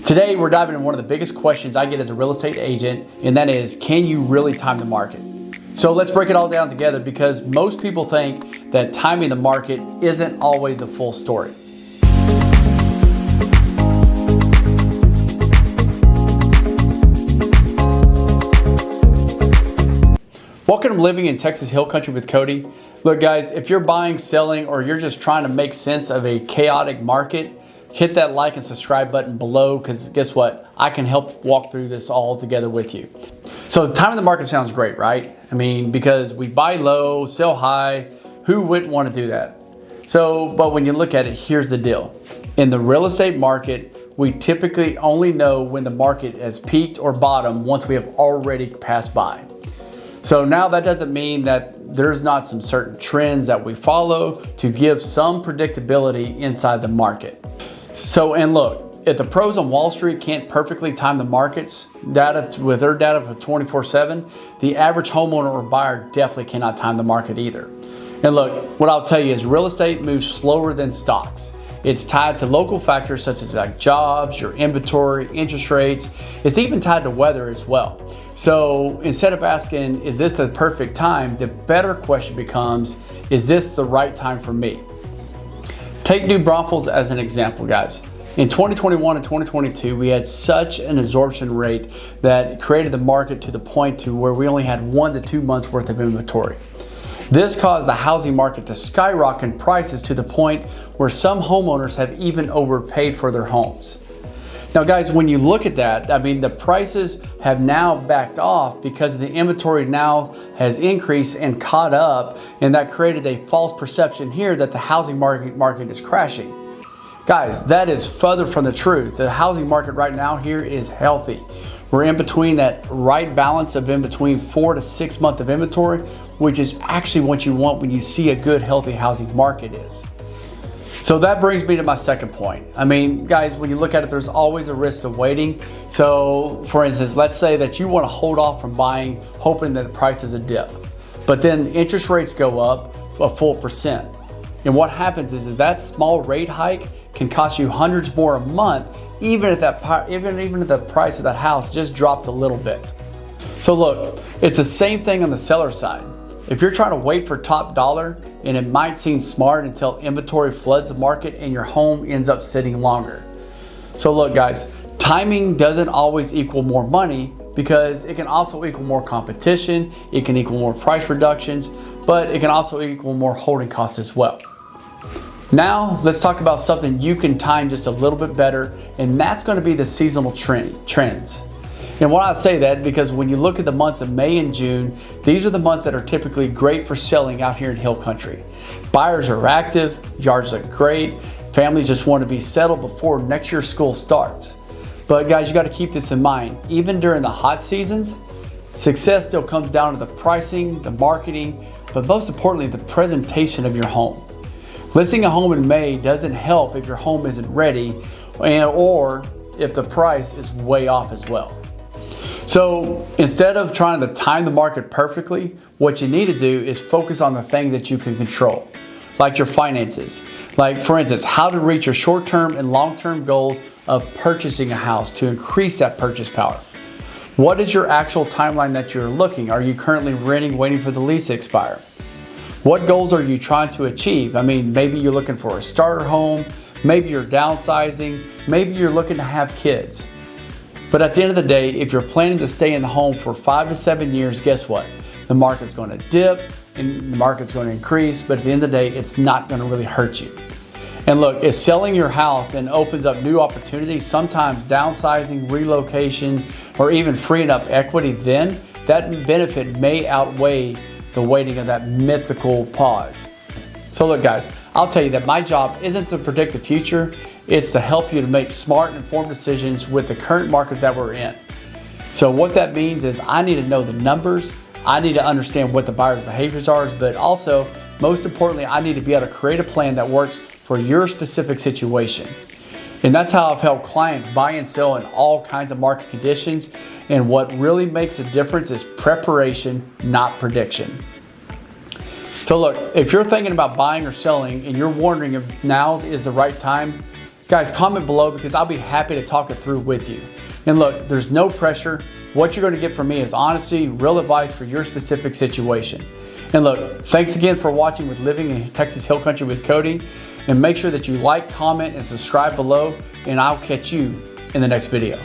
Today, we're diving into one of the biggest questions I get as a real estate agent, and that is, can you really time the market? So let's break it all down together, because most people think that timing the market isn't always a full story. Welcome to Living in Texas Hill Country with Cody. Look guys, if you're buying, selling, or you're just trying to make sense of a chaotic market, hit that like and subscribe button below, because guess what? I can help walk through this all together with you. So timing the market sounds great, right? I mean, because we buy low, sell high. Who wouldn't want to do that? But when you look at it, here's the deal. In the real estate market, we typically only know when the market has peaked or bottomed once we have already passed by. So now that doesn't mean that there's not some certain trends that we follow to give some predictability inside the market. And look, if the pros on Wall Street can't perfectly time the markets with their data for 24/7, the average homeowner or buyer definitely cannot time the market either. And look, what I'll tell you is real estate moves slower than stocks. It's tied to local factors such as like jobs, your inventory, interest rates. It's even tied to weather as well. So instead of asking, is this the perfect time? The better question becomes, is this the right time for me? Take New Braunfels as an example, guys. In 2021 and 2022, we had such an absorption rate that created the market to the point to where we only had 1 to 2 months worth of inventory. This caused the housing market to skyrocket in prices to the point where some homeowners have even overpaid for their homes. Now guys, when you look at that, I mean, the prices have now backed off because the inventory now has increased and caught up, and that created a false perception here that the housing market is crashing. Guys, that is further from the truth. The housing market right now here is healthy. We're in between that right balance of in between 4 to 6 months of inventory, which is actually what you want when you see a good, healthy housing market is. So that brings me to my second point. I mean, guys, when you look at it, there's always a risk of waiting. So for instance, let's say that you want to hold off from buying, hoping that the price is a dip, but then interest rates go up a full percent. And what happens is that small rate hike can cost you hundreds more a month, even if the price of that house just dropped a little bit. So look, it's the same thing on the seller side. If you're trying to wait for top dollar, and it might seem smart until inventory floods the market and your home ends up sitting longer. So look guys, timing doesn't always equal more money, because it can also equal more competition, it can equal more price reductions, but it can also equal more holding costs as well. Now let's talk about something you can time just a little bit better, and that's going to be the seasonal trends. And why I say that, because when you look at the months of May and June, these are the months that are typically great for selling out here in Hill Country. Buyers are active, yards look great, families just want to be settled before next year's school starts. But guys, you got to keep this in mind. Even during the hot seasons, success still comes down to the pricing, the marketing, but most importantly, the presentation of your home. Listing a home in May doesn't help if your home isn't ready, or if the price is way off as well. So instead of trying to time the market perfectly, what you need to do is focus on the things that you can control, like your finances. Like for instance, how to reach your short-term and long-term goals of purchasing a house to increase that purchase power. What is your actual timeline that you're looking? Are you currently renting, waiting for the lease to expire? What goals are you trying to achieve? I mean, maybe you're looking for a starter home, maybe you're downsizing, maybe you're looking to have kids. But at the end of the day, if you're planning to stay in the home for 5 to 7 years, guess what? The market's going to dip and the market's going to increase, but at the end of the day, it's not going to really hurt you. And look, if selling your house then opens up new opportunities, sometimes downsizing, relocation, or even freeing up equity, then that benefit may outweigh the waiting of that mythical pause. So look guys, I'll tell you that my job isn't to predict the future, it's to help you to make smart and informed decisions with the current market that we're in. So what that means is I need to know the numbers, I need to understand what the buyer's behaviors are, but also, most importantly, I need to be able to create a plan that works for your specific situation. And that's how I've helped clients buy and sell in all kinds of market conditions. And what really makes a difference is preparation, not prediction. So look, if you're thinking about buying or selling and you're wondering if now is the right time, Guys, comment below because I'll be happy to talk it through with you. And look, there's no pressure. What you're going to get from me is honesty, real advice for your specific situation. And look, thanks again for watching with Living in Texas Hill Country with Cody. And make sure that you like, comment, and subscribe below, and I'll catch you in the next video.